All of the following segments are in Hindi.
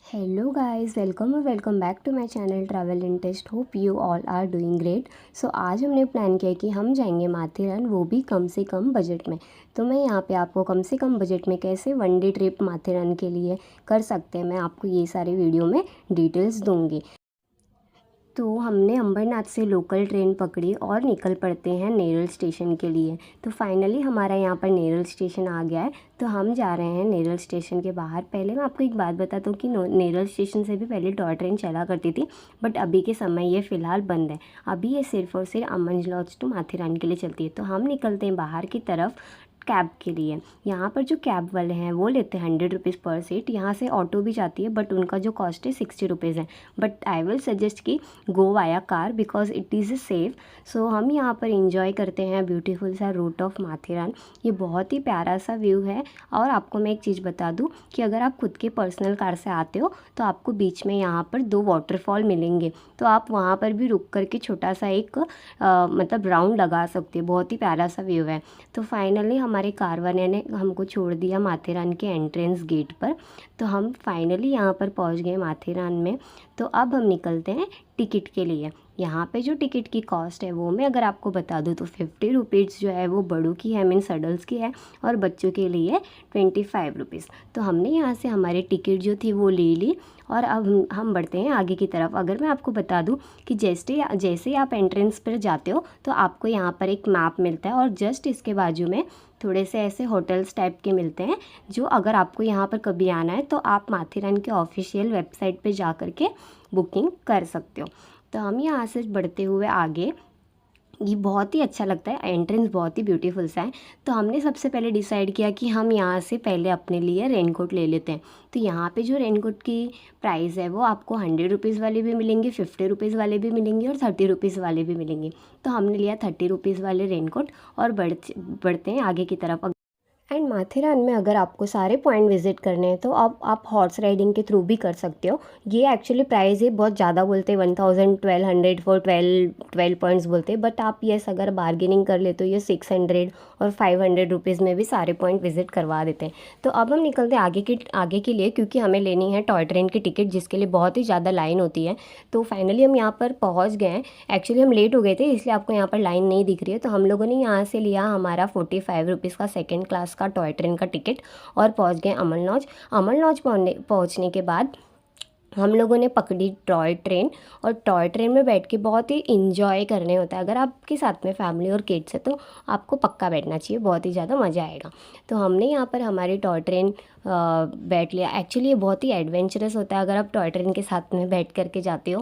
Hello guys, welcome और welcome back to my channel travel in test. Hope you all are doing great. So आज हमने प्लान किया कि हम जाएंगे माथेरान, वो भी कम से कम बजट में। तो मैं यहाँ पे आपको कम से कम बजट में कैसे वन डे ट्रिप माथेरान के लिए कर सकते हैं, मैं आपको ये सारे वीडियो में डिटेल्स दूँगी। तो हमने अंबरनाथ से लोकल ट्रेन पकड़ी और निकल पड़ते हैं नेरल स्टेशन के लिए। तो फाइनली हमारा यहाँ पर नेरल स्टेशन आ गया है। तो हम जा रहे हैं नेरल स्टेशन के बाहर। पहले मैं आपको एक बात बताता हूँ कि नेरल स्टेशन से भी पहले टॉय ट्रेन चला करती थी, बट अभी के समय ये फ़िलहाल बंद है। अभी ये सिर्फ और सिर्फ अमन लॉज टू माथेरान के लिए चलती है। तो हम निकलते हैं बाहर की तरफ कैब के लिए। यहाँ पर जो कैब वाले हैं वो लेते हैं 100 रुपीज़ पर सीट। यहाँ से ऑटो भी जाती है, बट उनका जो कॉस्ट है 60 रुपीज़ है। बट आई विल सजेस्ट कि go via car because it is safe. So हम यहाँ पर इंजॉय करते हैं ब्यूटीफुल सा रूट ऑफ माथेरान। ये बहुत ही प्यारा सा व्यू है। और आपको मैं एक चीज़ बता दूँ कि अगर आप खुद के पर्सनल कार से आते हो तो आपको बीच में यहाँ पर 2 वाटरफॉल मिलेंगे। तो आप वहाँ पर भी रुक करके छोटा सा एक मतलब राउंड लगा सकते हो। बहुत ही प्यारा सा व्यू है। तो फाइनली हमारे कार वाले ने हमको छोड़ दिया माथेरान के एंट्रेंस गेट पर। तो हम फाइनली यहाँ पर पहुँच गए माथेरान में। तो अब हम निकलते हैं टिकट के लिए। यहाँ पे जो टिकट की कॉस्ट है वो मैं अगर आपको बता दूँ तो 50 रुपीज़ जो है वो बड़ों की है, मीन्स अडल्ट की है, और बच्चों के लिए 25 रुपीज़। तो हमने यहाँ से हमारी टिकट जो थी वो ले ली और अब हम बढ़ते हैं आगे की तरफ। अगर मैं आपको बता दूँ कि जैसे ही आप एंट्रेंस पर जाते हो तो आपको यहाँ पर एक मैप मिलता है, और जस्ट इसके बाजू में थोड़े से ऐसे होटल्स टाइप के मिलते हैं, जो अगर आपको यहाँ पर कभी आना है तो आप माथेरान के ऑफिशियल वेबसाइट पे जा कर के बुकिंग कर सकते हो। तो हम यहाँ से बढ़ते हुए आगे, ये बहुत ही अच्छा लगता है, एंट्रेंस बहुत ही ब्यूटीफुल सा है। तो हमने सबसे पहले डिसाइड किया कि हम यहाँ से पहले अपने लिए रेनकोट ले लेते हैं। तो यहाँ पे जो रेनकोट की प्राइस है वो आपको 100 रुपीज़ वाले भी मिलेंगे, 50 रुपीज़ वाले भी मिलेंगे और 30 रुपीज़ वाले भी मिलेंगे। तो हमने लिया 30 रुपीज़ वाले रेनकोट और बढ़ते हैं आगे की तरफ। एंड माथेरान में अगर आपको सारे पॉइंट विजिट करने हैं तो आप हॉर्स राइडिंग के थ्रू भी कर सकते हो। ये एक्चुअली प्राइस ही बहुत ज़्यादा बोलते हैं, 1200 फॉर 12 पॉइंट्स बोलते हैं, बट आप यस अगर बार्गेनिंग कर ले तो ये 600 और 500 रुपीज़ में भी सारे पॉइंट विजिट करवा देते हैं। तो अब हम निकलते हैं आगे के लिए, क्योंकि हमें लेनी है टॉय ट्रेन की टिकट, जिसके लिए बहुत ही ज़्यादा लाइन होती है। तो फाइनली हम यहाँ पर पहुँच गए हैं। एक्चुअली हम लेट हो गए थे, इसलिए आपको यहाँ पर लाइन नहीं दिख रही है। तो हम लोगों ने यहाँ से लिया हमारा 45 रुपीज़ का सेकेंड क्लास का टॉय ट्रेन का टिकट और पहुंच गए अमन लॉज। अमन लॉज पहुंचने के बाद हम लोगों ने पकड़ी टॉय ट्रेन, और टॉय ट्रेन में बैठ के बहुत ही इंजॉय करने होता है। अगर आपके साथ में फैमिली और किड्स है तो आपको पक्का बैठना चाहिए, बहुत ही ज़्यादा मज़ा आएगा। तो हमने यहाँ पर हमारी टॉय ट्रेन बैठ लिया। एक्चुअली ये बहुत ही एडवेंचरस होता है अगर आप टॉय ट्रेन के साथ में बैठ करके जाते हो।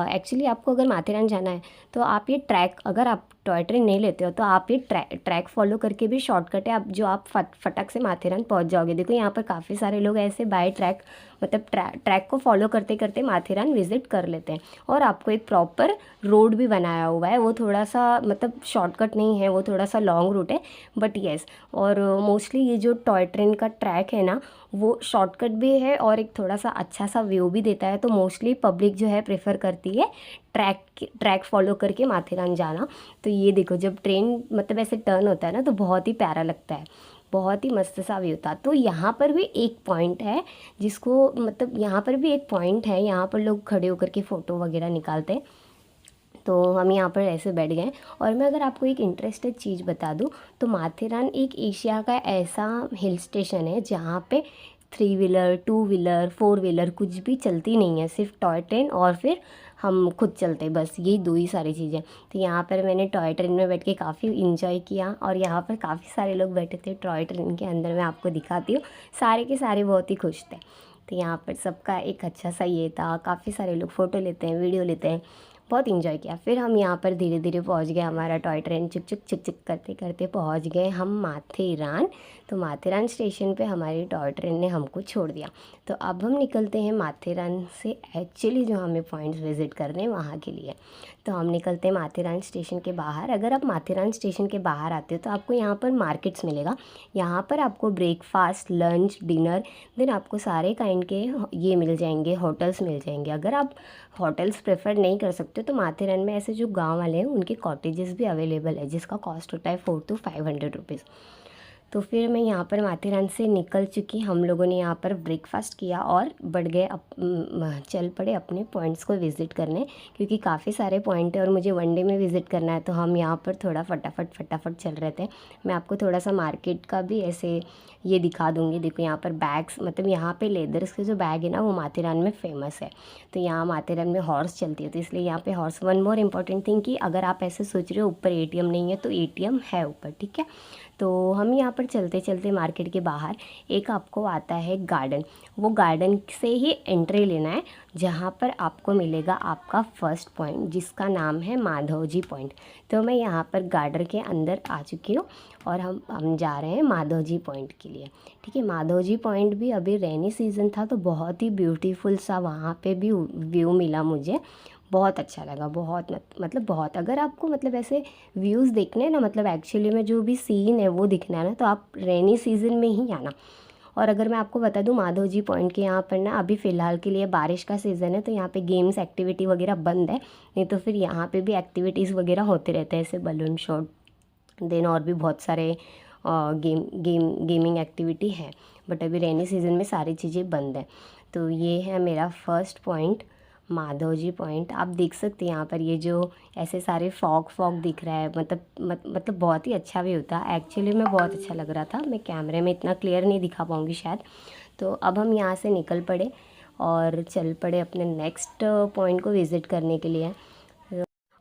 एक्चुअली आपको अगर माथेरान जाना है तो आप ये ट्रैक, अगर आप टॉय ट्रेन नहीं लेते हो तो आप ये ट्रैक फॉलो करके भी शॉर्टकट है, आप फटक से माथेरान पहुंच जाओगे। देखो यहाँ पर काफ़ी सारे लोग ऐसे बाय ट्रैक, मतलब ट्रैक को फॉलो करते करते माथेरान विजिट कर लेते हैं। और आपको एक प्रॉपर रोड भी बनाया हुआ है, वो थोड़ा सा मतलब शॉर्टकट नहीं है, वो थोड़ा सा लॉन्ग रूट है, बट येस। और मोस्टली ये जो टॉय ट्रेन का ट्रैक है ना वो शॉर्टकट भी है और एक थोड़ा सा अच्छा सा व्यू भी देता है। तो मोस्टली पब्लिक जो है प्रेफर करती है ट्रैक फॉलो करके माथेरान जाना। तो ये देखो जब ट्रेन मतलब ऐसे टर्न होता है ना तो बहुत ही प्यारा लगता है, बहुत ही मस्त सा व्यू था। तो यहाँ पर भी एक पॉइंट है जिसको मतलब यहाँ पर भी एक पॉइंट है, यहाँ पर लोग खड़े होकर के फ़ोटो वगैरह निकालते हैं। तो हम यहाँ पर ऐसे बैठ गए। और मैं अगर आपको एक इंटरेस्टेड चीज़ बता दूँ तो माथेरान एक एशिया का ऐसा हिल स्टेशन है जहाँ पे 3 व्हीलर 2 व्हीलर 4 व्हीलर कुछ भी चलती नहीं है, सिर्फ टॉय ट्रेन और फिर हम खुद चलते, बस यही 2 ही सारी चीज़ें। तो यहाँ पर मैंने टॉय ट्रेन में बैठ के काफ़ी इंजॉय किया, और यहाँ पर काफ़ी सारे लोग बैठे थे टॉय ट्रेन के अंदर। मैं आपको दिखाती हूँ, सारे के सारे बहुत ही खुश थे। तो यहाँ पर सबका एक अच्छा सा ये था, काफ़ी सारे लोग फ़ोटो लेते हैं, वीडियो लेते हैं, बहुत इंजॉय किया। फिर हम यहाँ पर धीरे धीरे पहुँच गए, हमारा टॉय ट्रेन चिक चिक चिक चिक करते करते पहुँच गए हम माथेरान। तो माथेरान स्टेशन पे हमारी टॉय ट्रेन ने हमको छोड़ दिया। तो अब हम निकलते हैं माथेरान से एक्चुअली जो हमें पॉइंट्स विज़िट करने हैं वहाँ के लिए। तो हम निकलते हैं माथेरान स्टेशन के बाहर। अगर आप माथेरान स्टेशन के बाहर आते हो तो आपको यहाँ पर मार्केट्स मिलेगा। यहाँ पर आपको ब्रेकफास्ट, लंच, डिनर, देन आपको सारे काइंड के ये मिल जाएंगे, होटल्स मिल जाएंगे। अगर आप होटल्स प्रेफर नहीं कर सकते तो माथेरान में ऐसे जो गांव वाले हैं उनके कॉटेजेस भी अवेलेबल है, जिसका कॉस्ट होता है 400 to 500 रुपीज़। तो फिर मैं यहाँ पर माथेरान से निकल चुकी, हम लोगों ने यहाँ पर ब्रेकफास्ट किया और बढ़ गए चल पड़े अपने पॉइंट्स को विज़िट करने, क्योंकि काफ़ी सारे पॉइंट है और मुझे वन डे में विज़िट करना है, तो हम यहाँ पर थोड़ा फटाफट चल रहे थे। मैं आपको थोड़ा सा मार्केट का भी ऐसे ये दिखा दूँगी। देखो यहाँ पर बैग्स, मतलब यहाँ पे लेदर्स के जो बैग है ना वो माथेरान में फ़ेमस है। तो यहाँ माथेरान में हॉर्स चलती है, तो इसलिए यहाँ पे horse. One more important thing कि अगर आप ऐसे सोच रहे हो ऊपर एटीएम नहीं है, तो एटीएम है ऊपर, ठीक है। तो हम यहाँ पर चलते चलते मार्केट के बाहर एक आपको आता है गार्डन, वो गार्डन से ही एंट्री लेना है, जहाँ पर आपको मिलेगा आपका फर्स्ट पॉइंट, जिसका नाम है माधव जी पॉइंट। तो मैं यहाँ पर गार्डन के अंदर आ चुकी हूँ और हम जा रहे हैं माधव जी पॉइंट के लिए, ठीक है। माधव जी पॉइंट भी अभी रेनी सीज़न था, तो बहुत ही ब्यूटीफुल सा वहाँ पे भी व्यू मिला मुझे, बहुत अच्छा लगा, बहुत मतलब बहुत। अगर आपको मतलब ऐसे व्यूज़ देखने हैं ना, मतलब एक्चुअली में जो भी सीन है वो दिखना है ना, तो आप रेनी सीज़न में ही आना। और अगर मैं आपको बता दूं, माधव जी पॉइंट के यहाँ पर ना अभी फ़िलहाल के लिए बारिश का सीज़न है, तो यहाँ पे गेम्स एक्टिविटी वगैरह बंद है, नहीं तो फिर यहाँ पे भी एक्टिविटीज़ वगैरह होते रहते हैं, ऐसे बलून शॉट, देन और भी बहुत सारे गेमिंग एक्टिविटी है। बट अभी रेनी सीज़न में सारी चीज़ें बंद है। तो ये है मेरा first point, Madhav ji point. आप देख सकते हैं यहाँ पर ये जो ऐसे सारे फॉग दिख रहा है, मतलब बहुत ही अच्छा भी होता है। एक्चुअली में बहुत अच्छा लग रहा था, मैं कैमरे में इतना क्लियर नहीं दिखा पाऊँगी शायद। तो अब हम यहाँ से निकल पड़े और चल पड़े अपने नेक्स्ट पॉइंट को विज़िट करने के लिए।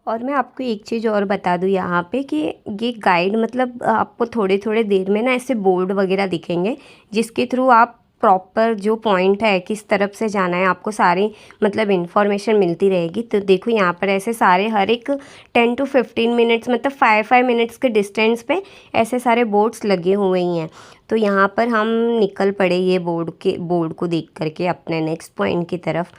और मैं आपको एक चीज़ और बता दूँ यहाँ पे कि ये गाइड, मतलब आपको थोड़े थोड़े देर में ना ऐसे बोर्ड वगैरह दिखेंगे, जिसके थ्रू आप प्रॉपर जो पॉइंट है किस तरफ से जाना है आपको सारी मतलब इन्फॉर्मेशन मिलती रहेगी। तो देखो यहाँ पर ऐसे सारे हर एक 10 to 15 मिनट्स, मतलब 5 मिनट्स के डिस्टेंस पे ऐसे सारे बोर्ड्स लगे हुए ही हैं। तो यहाँ पर हम निकल पड़े ये बोर्ड को देख करके अपने नेक्स्ट पॉइंट की तरफ।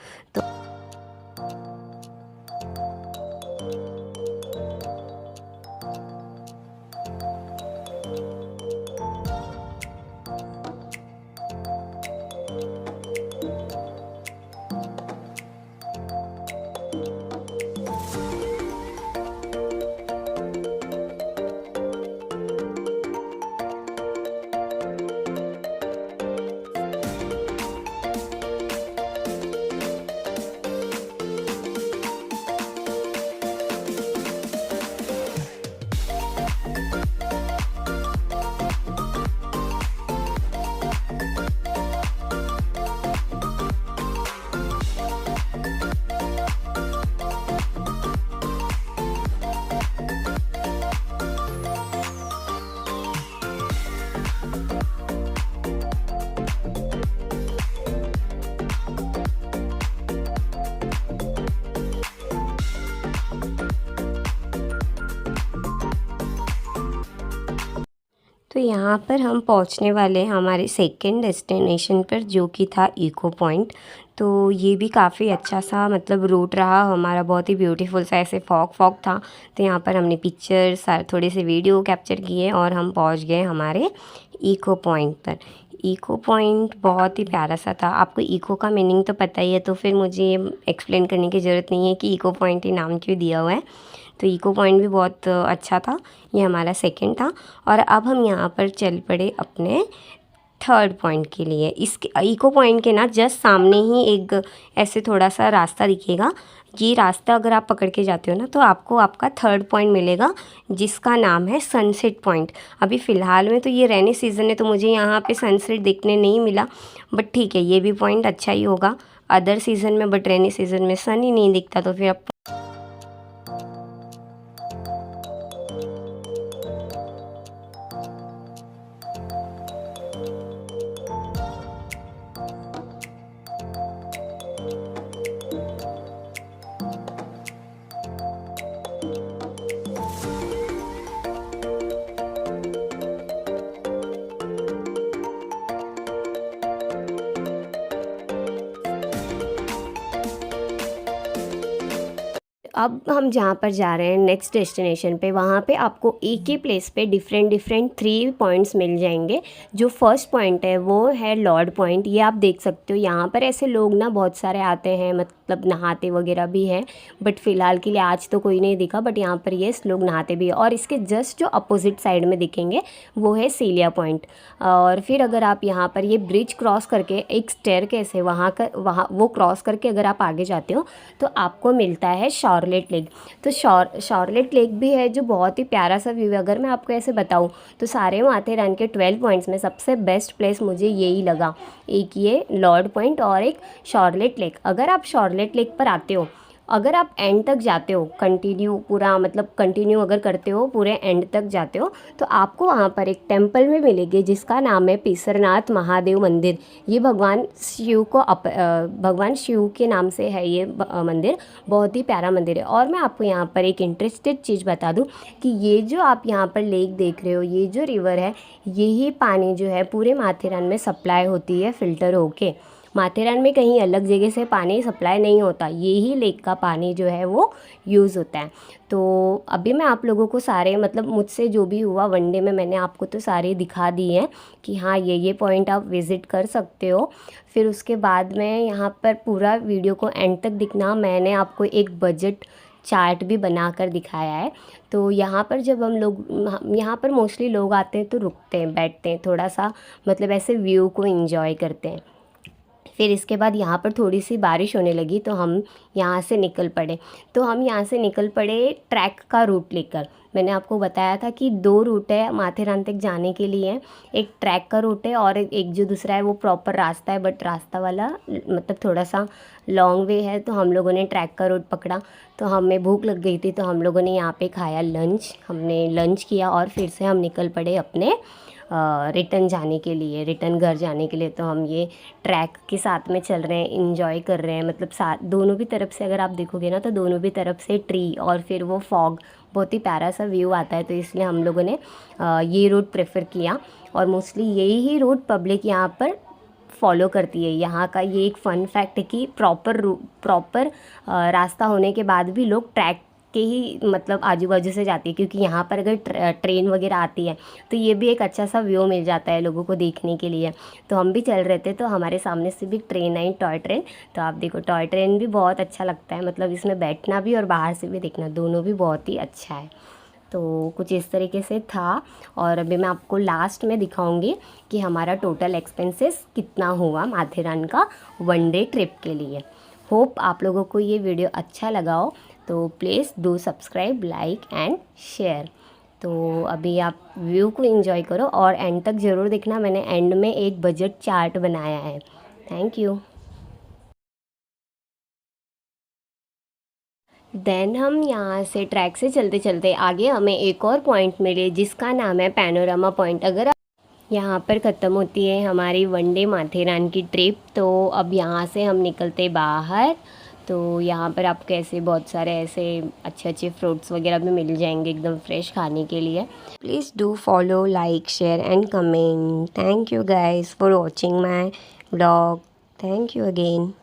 तो यहाँ पर हम पहुँचने वाले हैं हमारे सेकंड डेस्टिनेशन पर, जो कि था इको पॉइंट। तो ये भी काफ़ी अच्छा सा मतलब रूट रहा हमारा, बहुत ही ब्यूटीफुल सा, ऐसे फॉग था। तो यहाँ पर हमने पिक्चर्स थोड़े से वीडियो कैप्चर किए और हम पहुँच गए हमारे इको पॉइंट पर। इको पॉइंट बहुत ही प्यारा सा था। आपको इको का मीनिंग तो पता ही है, तो फिर मुझे ये एक्सप्लेन करने की ज़रूरत नहीं है कि इको पॉइंट ही नाम क्यों दिया हुआ है। तो इको पॉइंट भी बहुत अच्छा था, ये हमारा सेकंड था। और अब हम यहाँ पर चल पड़े अपने थर्ड पॉइंट के लिए। इसके इको पॉइंट के ना जस्ट सामने ही एक ऐसे थोड़ा सा रास्ता दिखेगा। ये रास्ता अगर आप पकड़ के जाते हो ना, तो आपको आपका थर्ड पॉइंट मिलेगा, जिसका नाम है सनसेट पॉइंट। अभी फ़िलहाल में तो ये रेनी सीज़न है, तो मुझे यहाँ पे सनसेट देखने नहीं मिला, बट ठीक है, ये भी पॉइंट अच्छा ही होगा अदर सीज़न में। बट रेनी सीज़न में सन ही नहीं दिखता, तो फिर आप अब हम जहाँ पर जा रहे हैं नेक्स्ट डेस्टिनेशन पे, वहाँ पे आपको एक ही प्लेस पे डिफरेंट 3 पॉइंट्स मिल जाएंगे। जो फर्स्ट पॉइंट है वो है लॉर्ड पॉइंट। ये आप देख सकते हो, यहाँ पर ऐसे लोग ना बहुत सारे आते हैं, मतलब नहाते वगैरह भी हैं, बट फ़िलहाल के लिए आज तो कोई नहीं दिखा, बट यहाँ पर ये लोग नहाते भी है। और इसके जस्ट जो अपोजिट साइड में दिखेंगे वो है सीलिया पॉइंट। और फिर अगर आप यहाँ पर ये ब्रिज क्रॉस करके एक स्टेयरकेस है वहाँ वो क्रॉस करके अगर आप आगे जाते हो तो आपको मिलता है शॉर्लेट लेक। तो शॉर्लेट लेक भी है जो बहुत ही प्यारा सा व्यू है। अगर मैं आपको ऐसे बताऊँ तो सारे माथेरान के 12 पॉइंट्स में सबसे बेस्ट प्लेस मुझे यही लगा, एक ये लॉर्ड पॉइंट और एक शॉर्लेट लेक। अगर आप शॉर्लेट लेक पर आते हो, अगर आप एंड तक जाते हो, कंटिन्यू पूरा मतलब कंटिन्यू अगर करते हो पूरे एंड तक जाते हो तो आपको वहाँ पर एक टेम्पल भी मिलेगी जिसका नाम है पीसरनाथ महादेव मंदिर। ये भगवान शिव के नाम से है ये मंदिर, बहुत ही प्यारा मंदिर है। और मैं आपको यहाँ पर एक इंटरेस्टेड चीज़ बता दूँ कि ये जो आप यहाँ पर लेक देख रहे हो, ये जो रिवर है, यही पानी जो है पूरे माथेरान में सप्लाई होती है फ़िल्टर होके। माथेरान में कहीं अलग जगह से पानी सप्लाई नहीं होता, यही लेक का पानी जो है वो यूज़ होता है। तो अभी मैं आप लोगों को सारे मतलब मुझसे जो भी हुआ वनडे में मैंने आपको तो सारे दिखा दिए हैं कि हाँ ये पॉइंट आप विज़िट कर सकते हो। फिर उसके बाद में यहाँ पर पूरा वीडियो को एंड तक दिखना, मैंने आपको एक बजट चार्ट भी बना कर दिखाया है। तो यहाँ पर जब हम लोग यहाँ पर मोस्टली लोग आते हैं तो रुकते हैं, बैठते हैं, थोड़ा सा मतलब ऐसे व्यू को एंजॉय करते हैं। फिर इसके बाद यहाँ पर थोड़ी सी बारिश होने लगी तो हम यहाँ से निकल पड़े। ट्रैक का रूट लेकर। मैंने आपको बताया था कि 2 रूट है माथेरान तक जाने के लिए, एक ट्रैक का रूट है और एक जो दूसरा है वो प्रॉपर रास्ता है, बट रास्ता वाला मतलब थोड़ा सा लॉन्ग वे है। तो हम लोगों ने ट्रैक का रूट पकड़ा। तो हमें भूख लग गई थी तो हम लोगों ने यहाँ पे खाया लंच, हमने लंच किया और फिर से हम निकल पड़े अपने रिटर्न घर जाने के लिए। तो हम ये ट्रैक के साथ में चल रहे हैं, इंजॉय कर रहे हैं, मतलब साथ दोनों भी तरफ से अगर आप देखोगे ना तो दोनों भी तरफ से ट्री और फिर वो फॉग, बहुत ही प्यारा सा व्यू आता है। तो इसलिए हम लोगों ने ये रूट प्रेफर किया और मोस्टली यही ही रूट पब्लिक यहाँ पर फॉलो करती है। यहाँ का ये एक फ़न फैक्ट है कि प्रॉपर रास्ता होने के बाद भी लोग ट्रैक के ही मतलब आजू बाजू से जाती है, क्योंकि यहाँ पर अगर ट्रेन वगैरह आती है तो ये भी एक अच्छा सा व्यू मिल जाता है लोगों को देखने के लिए। तो हम भी चल रहे थे तो हमारे सामने से भी ट्रेन आई, टॉय ट्रेन। तो आप देखो टॉय ट्रेन भी बहुत अच्छा लगता है, मतलब इसमें बैठना भी और बाहर से भी देखना दोनों भी बहुत ही अच्छा है। तो कुछ इस तरीके से था। और अभी मैं आपको लास्ट में दिखाऊंगी कि हमारा टोटल एक्सपेंसेस कितना हुआ माथेरान का 1 डे ट्रिप के लिए। होप आप लोगों को ये वीडियो अच्छा लगा हो, तो please do subscribe, like and share. तो अभी आप व्यू को एंजॉय करो और एंड तक ज़रूर देखना, मैंने एंड में एक बजट चार्ट बनाया है। Thank you. देन हम यहाँ से ट्रैक से चलते चलते आगे हमें एक और पॉइंट मिले जिसका नाम है पैनोरामा पॉइंट। अगर यहाँ पर ख़त्म होती है हमारी 1 डे माथेरान की ट्रिप। तो अब यहाँ से हम निकलते बाहर। तो यहाँ पर आपको ऐसे बहुत सारे ऐसे अच्छे अच्छे फ्रूट्स वगैरह भी मिल जाएंगे एकदम फ्रेश खाने के लिए। Please do follow, like, share and comment. Thank you guys for watching my blog. Thank you again.